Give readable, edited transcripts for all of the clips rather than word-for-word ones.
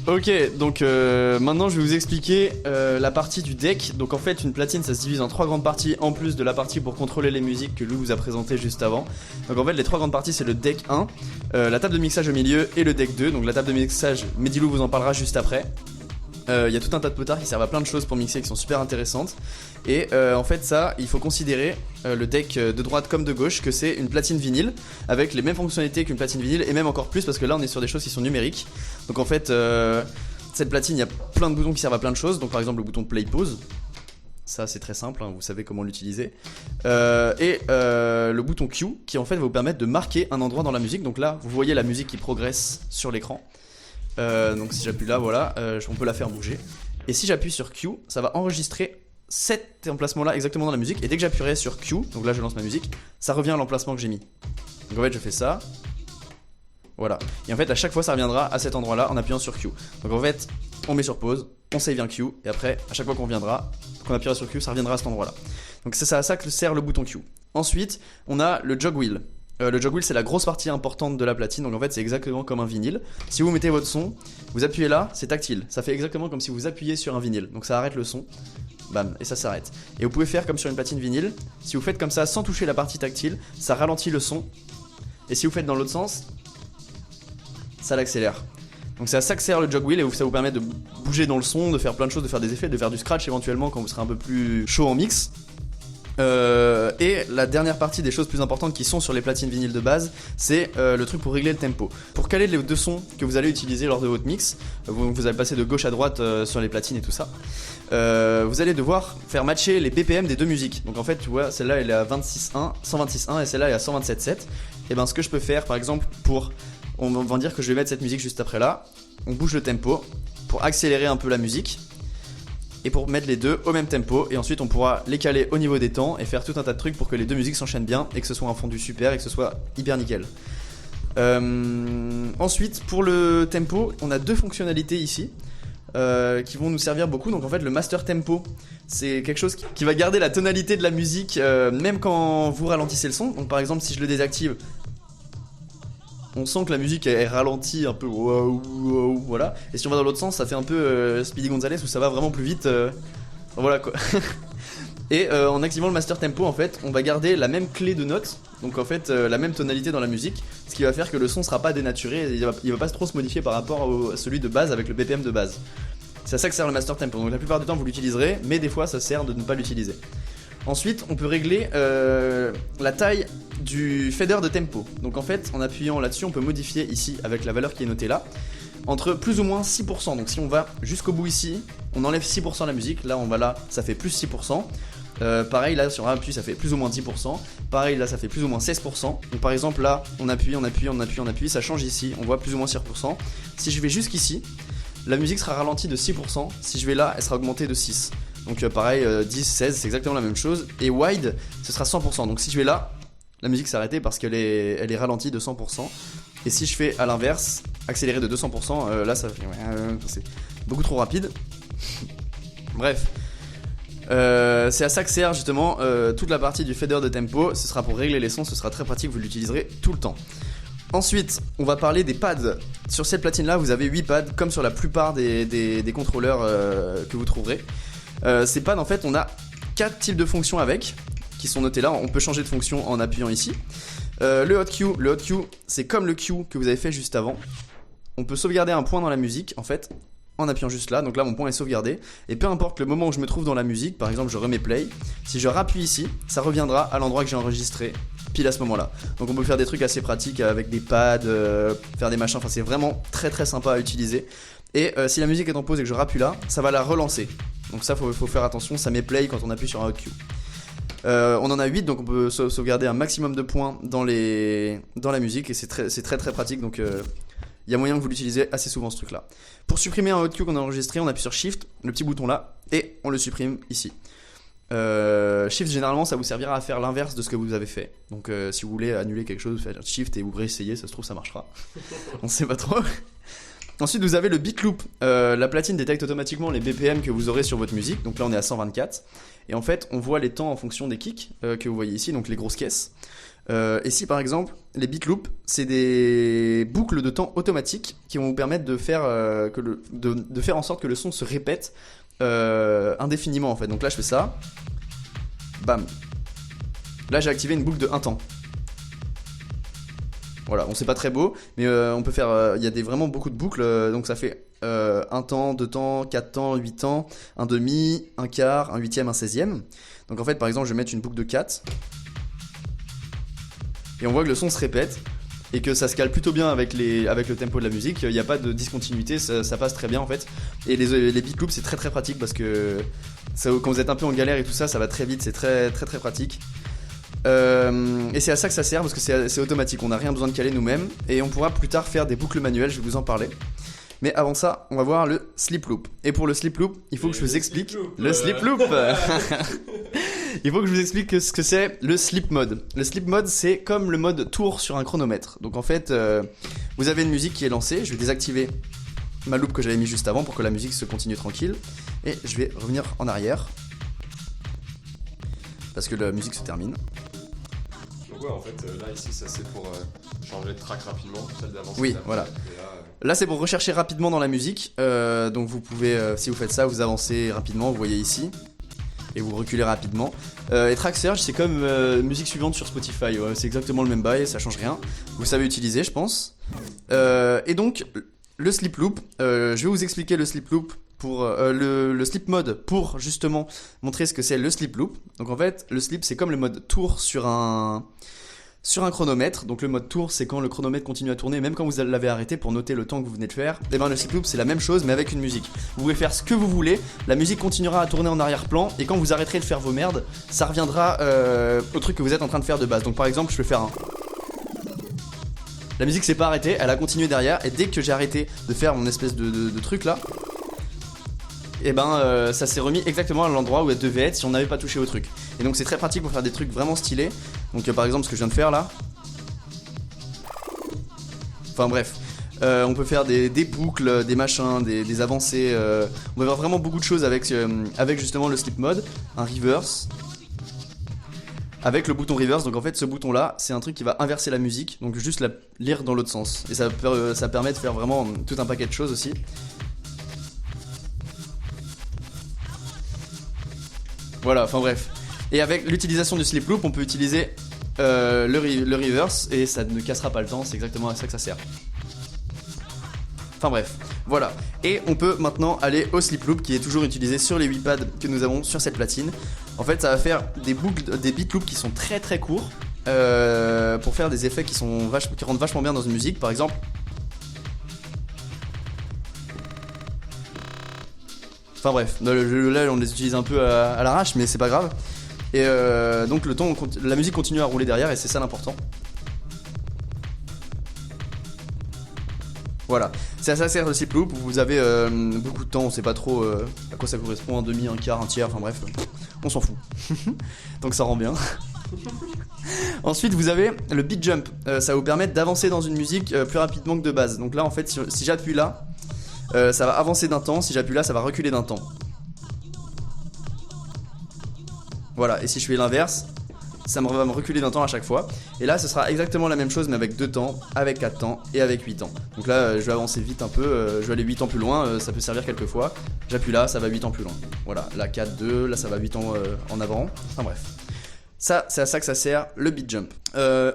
Ok, donc maintenant je vais vous expliquer la partie du deck. Donc en fait une platine ça se divise en 3 grandes parties en plus de la partie pour contrôler les musiques que Lou vous a présenté juste avant. Donc en fait les 3 grandes parties c'est le deck 1, la table de mixage au milieu et le deck 2. Donc la table de mixage, Medilou vous en parlera juste après. Il y a tout un tas de potards qui servent à plein de choses pour mixer qui sont super intéressantes. Et en fait ça, il faut considérer le deck de droite comme de gauche que c'est une platine vinyle avec les mêmes fonctionnalités qu'une platine vinyle et même encore plus parce que là on est sur des choses qui sont numériques. Donc en fait cette platine il y a plein de boutons qui servent à plein de choses. Donc par exemple le bouton play pause, ça c'est très simple, hein, vous savez comment l'utiliser. Et le bouton Q qui en fait va vous permettre de marquer un endroit dans la musique. Donc là vous voyez la musique qui progresse sur l'écran. Donc si j'appuie là, voilà, on peut la faire bouger. Et si j'appuie sur Q, ça va enregistrer cet emplacement là exactement dans la musique. Et dès que j'appuierai sur Q, donc là je lance ma musique, ça revient à l'emplacement que j'ai mis. Donc en fait je fais ça. Voilà. Et en fait à chaque fois ça reviendra à cet endroit là en appuyant sur Q. Donc en fait on met sur pause, on save un Q. Et après à chaque fois qu'on reviendra, qu'on appuiera sur Q, ça reviendra à cet endroit là. Donc c'est à ça que sert le bouton Q. Ensuite on a le jog wheel. Le jog wheel c'est la grosse partie importante de la platine. Donc en fait c'est exactement comme un vinyle. Si vous mettez votre son, vous appuyez là, c'est tactile. Ça fait exactement comme si vous appuyez sur un vinyle. Donc ça arrête le son. Bam, et ça s'arrête. Et vous pouvez faire comme sur une platine vinyle. Si vous faites comme ça sans toucher la partie tactile, ça ralentit le son. Et si vous faites dans l'autre sens, ça l'accélère. Donc c'est à ça que sert le jog wheel et ça vous permet de bouger dans le son, de faire plein de choses, de faire des effets, de faire du scratch éventuellement quand vous serez un peu plus chaud en mix. Et la dernière partie des choses plus importantes qui sont sur les platines vinyles de base, c'est le truc pour régler le tempo. Pour caler les deux sons que vous allez utiliser lors de votre mix, vous allez passer de gauche à droite sur les platines et tout ça. Vous allez devoir faire matcher les BPM des deux musiques. Donc en fait tu vois celle-là elle est à 26.1, 126.1 et celle-là elle est à 127.7. Et ben ce que je peux faire par exemple on va dire que je vais mettre cette musique juste après là, on bouge le tempo pour accélérer un peu la musique. Et pour mettre les deux au même tempo, et ensuite on pourra les caler au niveau des temps et faire tout un tas de trucs pour que les deux musiques s'enchaînent bien et que ce soit un fondu super et que ce soit hyper nickel. Ensuite pour le tempo, on a deux fonctionnalités ici qui vont nous servir beaucoup. Donc en fait le master tempo c'est quelque chose qui va garder la tonalité de la musique même quand vous ralentissez le son. Donc par exemple si je le désactive, on sent que la musique est ralentie un peu, wow, voilà. Et si on va dans l'autre sens, ça fait un peu Speedy Gonzales où ça va vraiment plus vite. Voilà quoi. Et en activant le master tempo, en fait, on va garder la même clé de notes. Donc en fait, la même tonalité dans la musique. Ce qui va faire que le son sera pas dénaturé. Il va pas trop se modifier par rapport à celui de base avec le BPM de base. C'est à ça que sert le master tempo. Donc la plupart du temps, vous l'utiliserez, mais des fois, ça sert de ne pas l'utiliser. Ensuite, on peut régler la taille du fader de tempo. Donc en fait, en appuyant là-dessus, on peut modifier ici avec la valeur qui est notée là, entre plus ou moins 6%. Donc si on va jusqu'au bout ici, on enlève 6% de la musique. Là, on va là, ça fait plus 6%. Pareil, là, sur un appui, ça fait plus ou moins 10%. Pareil, là, ça fait plus ou moins 16%. Donc par exemple, là, on appuie, ça change ici, on voit plus ou moins 6%. Si je vais jusqu'ici, la musique sera ralentie de 6%. Si je vais là, elle sera augmentée de 6%. Donc pareil, 10, 16, c'est exactement la même chose. Et wide, ce sera 100%. Donc si je vais là, la musique s'est arrêtée parce qu'elle est ralentie de 100%. Et si je fais à l'inverse, accéléré de 200%, là ça fait c'est beaucoup trop rapide. Bref, c'est à ça que sert justement toute la partie du fader de tempo. Ce sera pour régler les sons, ce sera très pratique, vous l'utiliserez tout le temps. Ensuite, on va parler des pads. Sur cette platine là, vous avez 8 pads comme sur la plupart des contrôleurs que vous trouverez. Ces pads en fait, on a 4 types de fonctions avec, qui sont notés là. On peut changer de fonction en appuyant ici. Le hot Q, c'est comme le Q que vous avez fait juste avant. On peut sauvegarder un point dans la musique en fait en appuyant juste là. Donc là mon point est sauvegardé. Et peu importe le moment où je me trouve dans la musique, par exemple je remets play, si je rappuie ici, ça reviendra à l'endroit que j'ai enregistré pile à ce moment là. Donc on peut faire des trucs assez pratiques avec des pads, faire des machins, enfin c'est vraiment très très sympa à utiliser. Et si la musique est en pause et que je rappuie là, ça va la relancer. Donc ça faut faire attention, ça met play quand on appuie sur un hot Q. On en a 8, donc on peut sauvegarder un maximum de points dans la musique. Et c'est très très pratique, donc il y a moyen que vous l'utilisez assez souvent ce truc là. Pour supprimer un hot Q qu'on a enregistré, on appuie sur Shift, le petit bouton là, et on le supprime ici. Shift généralement ça vous servira à faire l'inverse de ce que vous avez fait. Donc si vous voulez annuler quelque chose, faites Shift et vous réessayez, ça se trouve ça marchera. On sait pas trop. Ensuite vous avez le beat loop, la platine détecte automatiquement les BPM que vous aurez sur votre musique. Donc là on est à 124. Et en fait on voit les temps en fonction des kicks que vous voyez ici, donc les grosses caisses. Et si par exemple, les beat loops, c'est des boucles de temps automatiques qui vont vous permettre de faire, de faire en sorte que le son se répète indéfiniment en fait. Donc là je fais ça, bam. Là j'ai activé une boucle de 1 temps. Voilà, bon c'est pas très beau, mais on peut faire, il y a vraiment beaucoup de boucles, donc ça fait 1 temps, 2 temps, 4 temps, 8 temps, un demi, un quart, un huitième, un 16e. Donc en fait par exemple je vais mettre une boucle de 4. Et on voit que le son se répète et que ça se cale plutôt bien avec le tempo de la musique. Il n'y a pas de discontinuité, ça passe très bien en fait. Et les beat loops c'est très très pratique parce que quand vous êtes un peu en galère et tout ça, ça va très vite, c'est très très très pratique. Et c'est à ça que ça sert parce que c'est automatique, on n'a rien besoin de caler nous-mêmes. Et on pourra plus tard faire des boucles manuelles, je vais vous en parler. Mais avant ça, on va voir le slip loop. Et pour le slip loop, il faut que je vous explique le slip loop. Il faut que je vous explique ce que c'est le sleep mode. Le sleep mode, c'est comme le mode tour sur un chronomètre. Donc en fait, vous avez une musique qui est lancée. Je vais désactiver ma loop que j'avais mis juste avant pour que la musique se continue tranquille. Et je vais revenir en arrière parce que la musique se termine. Donc ouais, en fait, là ici, ça c'est pour changer de track rapidement, celle d'avant. Oui, voilà. Là c'est pour rechercher rapidement dans la musique. Donc vous pouvez, si vous faites ça, vous avancez rapidement. Vous voyez ici. Et vous reculez rapidement. Et Track Search, c'est comme musique suivante sur Spotify. Ouais, c'est exactement le même bail, ça change rien. Vous savez utiliser, je pense. Et donc, le slip loop, je vais vous expliquer le slip loop pour le slip mode pour justement montrer ce que c'est le slip loop. Donc en fait, le slip, c'est comme le mode tour sur un chronomètre. Donc le mode tour, c'est quand le chronomètre continue à tourner, même quand vous l'avez arrêté pour noter le temps que vous venez de faire. Et ben le slip loop, c'est la même chose mais avec une musique. Vous pouvez faire ce que vous voulez, la musique continuera à tourner en arrière-plan et quand vous arrêterez de faire vos merdes, ça reviendra au truc que vous êtes en train de faire de base. Donc par exemple, je vais faire un... La musique s'est pas arrêtée, elle a continué derrière et dès que j'ai arrêté de faire mon espèce de truc là, et ben ça s'est remis exactement à l'endroit où elle devait être si on n'avait pas touché au truc. Et donc c'est très pratique pour faire des trucs vraiment stylés. Donc par exemple ce que je viens de faire là. Enfin bref, on peut faire des boucles, des machins, des avancées. On peut faire vraiment beaucoup de choses avec justement le slip mode. Un reverse. Avec le bouton reverse, donc en fait ce bouton là c'est un truc qui va inverser la musique. Donc juste la lire dans l'autre sens. Et ça permet de faire vraiment tout un paquet de choses aussi. Voilà, enfin bref. Et avec l'utilisation du slip loop, on peut utiliser le reverse et ça ne cassera pas le temps, c'est exactement à ça que ça sert. Enfin bref, voilà. Et on peut maintenant aller au slip loop qui est toujours utilisé sur les 8 pads que nous avons sur cette platine. En fait, ça va faire des boucles, des beat loops qui sont très très courts pour faire des effets qui rendent vachement bien dans une musique. Par exemple, enfin bref, là on les utilise un peu à l'arrache, mais c'est pas grave. Et donc la musique continue à rouler derrière et c'est ça l'important. Voilà, c'est à ça sert le slip loop. Vous avez beaucoup de temps, on sait pas trop à quoi ça correspond, un demi, un quart, un tiers, enfin bref, on s'en fout. Donc ça rend bien. Ensuite vous avez le beat jump, ça va vous permettre d'avancer dans une musique plus rapidement que de base. Donc là en fait si j'appuie là, ça va avancer d'un temps, si j'appuie là ça va reculer d'un temps. Voilà, et si je fais l'inverse, ça va me reculer d'un temps à chaque fois. Et là ce sera exactement la même chose mais avec 2 temps, avec 4 temps et avec 8 temps. Donc là je vais avancer vite un peu, je vais aller 8 ans plus loin, ça peut servir quelques fois. J'appuie là, ça va 8 ans plus loin. Voilà, là 4, 2, là ça va 8 ans en avant. Enfin bref. Ça, c'est à ça que ça sert, le beat jump.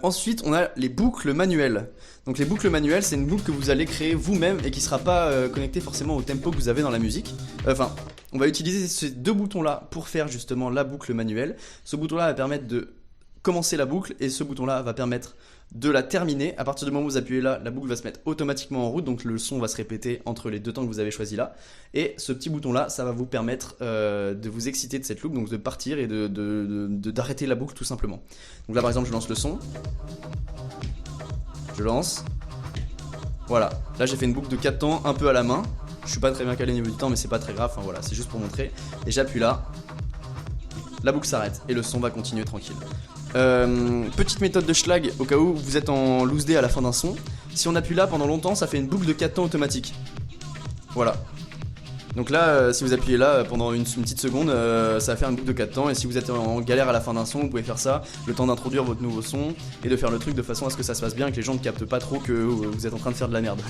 Ensuite, on a les boucles manuelles. Donc les boucles manuelles, c'est une boucle que vous allez créer vous-même et qui sera pas connectée forcément au tempo que vous avez dans la musique. Enfin, on va utiliser ces deux boutons-là pour faire justement la boucle manuelle. Ce bouton-là va permettre de commencer la boucle et ce bouton-là va permettre de la terminer. À partir du moment où vous appuyez là, la boucle va se mettre automatiquement en route, donc le son va se répéter entre les 2 temps que vous avez choisi là. Et ce petit bouton-là, ça va vous permettre de vous exciter de cette loop, donc de partir et d'arrêter la boucle tout simplement. Donc là par exemple, je lance le son. Je lance. Voilà, là j'ai fait une boucle de 4 temps un peu à la main. Je suis pas très bien calé au niveau du temps, mais c'est pas très grave, enfin voilà, c'est juste pour montrer. Et j'appuie là. La boucle s'arrête et le son va continuer tranquille. Petite méthode de schlag au cas où vous êtes en loose day à la fin d'un son. Si on appuie là pendant longtemps, ça fait une boucle de 4 temps automatique. Voilà. Donc là, si vous appuyez là pendant une petite seconde, ça va faire une boucle de 4 temps. Et si vous êtes en galère à la fin d'un son, vous pouvez faire ça, le temps d'introduire votre nouveau son et de faire le truc de façon à ce que ça se passe bien et que les gens ne captent pas trop que vous êtes en train de faire de la merde.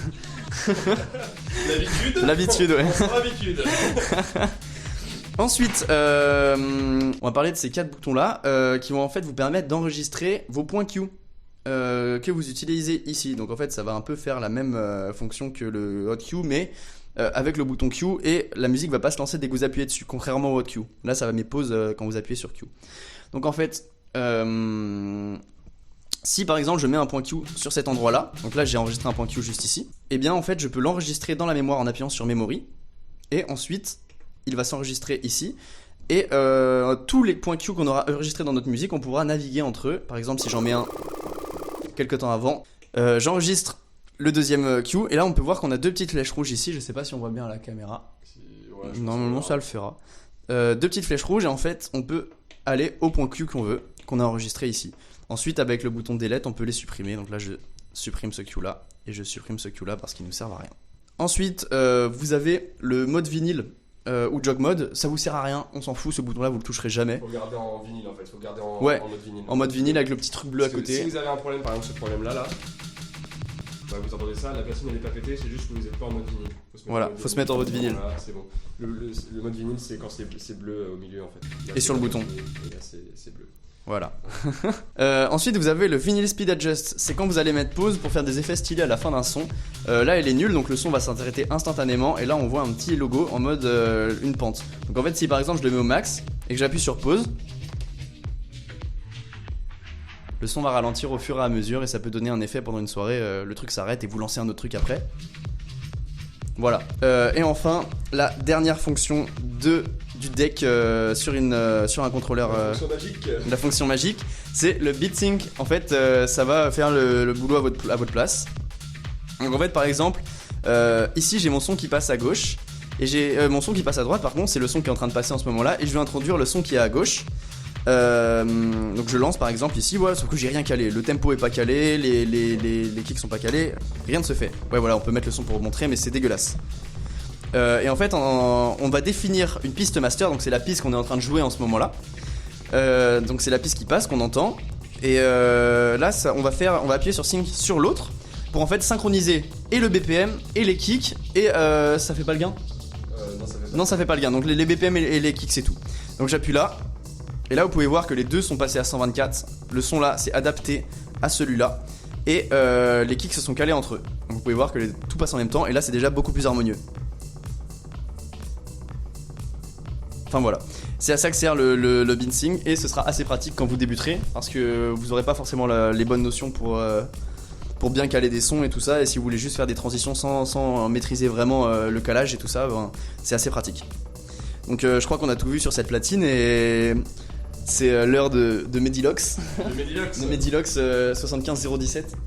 L'habitude, ouais. L'habitude. Ensuite, on va parler de ces 4 boutons là qui vont en fait vous permettre d'enregistrer vos points Q que vous utilisez ici. Donc en fait, ça va un peu faire la même fonction que le hot Q, mais avec le bouton Q, et la musique va pas se lancer dès que vous appuyez dessus, contrairement au hot Q. Là, ça va mettre pause quand vous appuyez sur Q. Donc en fait, si par exemple je mets un point Q sur cet endroit là, donc là j'ai enregistré un point Q juste ici, et bien en fait je peux l'enregistrer dans la mémoire en appuyant sur Memory, et ensuite il va s'enregistrer ici, et tous les points Q qu'on aura enregistrés dans notre musique, on pourra naviguer entre eux. Par exemple, si j'en mets un quelques temps avant, j'enregistre le deuxième Q, et là on peut voir qu'on a 2 petites flèches rouges ici. Je sais pas si on voit bien à la caméra. Ouais, normalement ça le fera. 2 petites flèches rouges, et en fait on peut aller au point Q qu'on veut, qu'on a enregistré ici. Ensuite, avec le bouton Delete, on peut les supprimer. Donc là je supprime ce Q là, et je supprime ce Q là parce qu'ils ne servent à rien. Ensuite, vous avez le mode vinyle ou jog mode. Ça vous sert à rien, on s'en fout, ce bouton là vous le toucherez jamais. Faut le garder en vinyle en fait, faut le garder en mode vinyle. En mode vinyle avec le petit truc bleu à Parce que côté. Si vous avez un problème, par exemple ce problème là, bah vous entendez ça, la personne elle est pas pétée, c'est juste que vous êtes pas en mode vinyle. Faut se mettre en mode vinyle. Voilà, c'est bon. Le mode vinyle, c'est quand c'est bleu au milieu en fait. Là, Et sur le bouton. Et là c'est bleu. Voilà. Ensuite, vous avez le vinyl speed adjust. C'est quand vous allez mettre pause pour faire des effets stylés à la fin d'un son. Là, il est nul, donc le son va s'arrêter instantanément. Et là, on voit un petit logo en mode une pente. Donc en fait, si par exemple je le mets au max et que j'appuie sur pause, le son va ralentir au fur et à mesure, et ça peut donner un effet pendant une soirée. Le truc s'arrête et vous lancez un autre truc après. Voilà. Et enfin, la dernière fonction du deck sur un contrôleur. La fonction magique, c'est le beat sync. En fait, ça va faire le boulot à votre place. Donc en fait, par exemple, ici j'ai mon son qui passe à gauche, et j'ai mon son qui passe à droite. Par contre, c'est le son qui est en train de passer en ce moment-là, et je vais introduire le son qui est à gauche. Donc je lance par exemple ici, voilà, sauf que j'ai rien calé. Le tempo est pas calé, les kicks sont pas calés, rien ne se fait. Ouais, voilà, on peut mettre le son pour vous montrer, mais c'est dégueulasse. Et en fait, on va définir une piste master, donc c'est la piste qu'on est en train de jouer en ce moment-là. Donc c'est la piste qui passe, qu'on entend. Et là, on va appuyer sur sync sur l'autre pour en fait synchroniser et le BPM et les kicks. Et ça fait pas le gain ? Non, ça fait pas le gain. Donc les BPM et les kicks, c'est tout. Donc j'appuie là. Et là vous pouvez voir que les deux sont passés à 124. Le son là c'est adapté à celui-là. Et les kicks se sont calés entre eux. Donc vous pouvez voir que tout passe en même temps. Et là c'est déjà beaucoup plus harmonieux. Enfin voilà. C'est à ça que sert le beatsync. Et ce sera assez pratique quand vous débuterez, parce que vous n'aurez pas forcément les bonnes notions pour bien caler des sons et tout ça. Et si vous voulez juste faire des transitions sans maîtriser vraiment le calage et tout ça, c'est assez pratique. Donc je crois qu'on a tout vu sur cette platine, et c'est l'heure de Medilox. De Medilox 75017.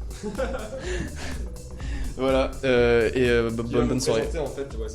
Voilà, bonne soirée. En fait, ouais,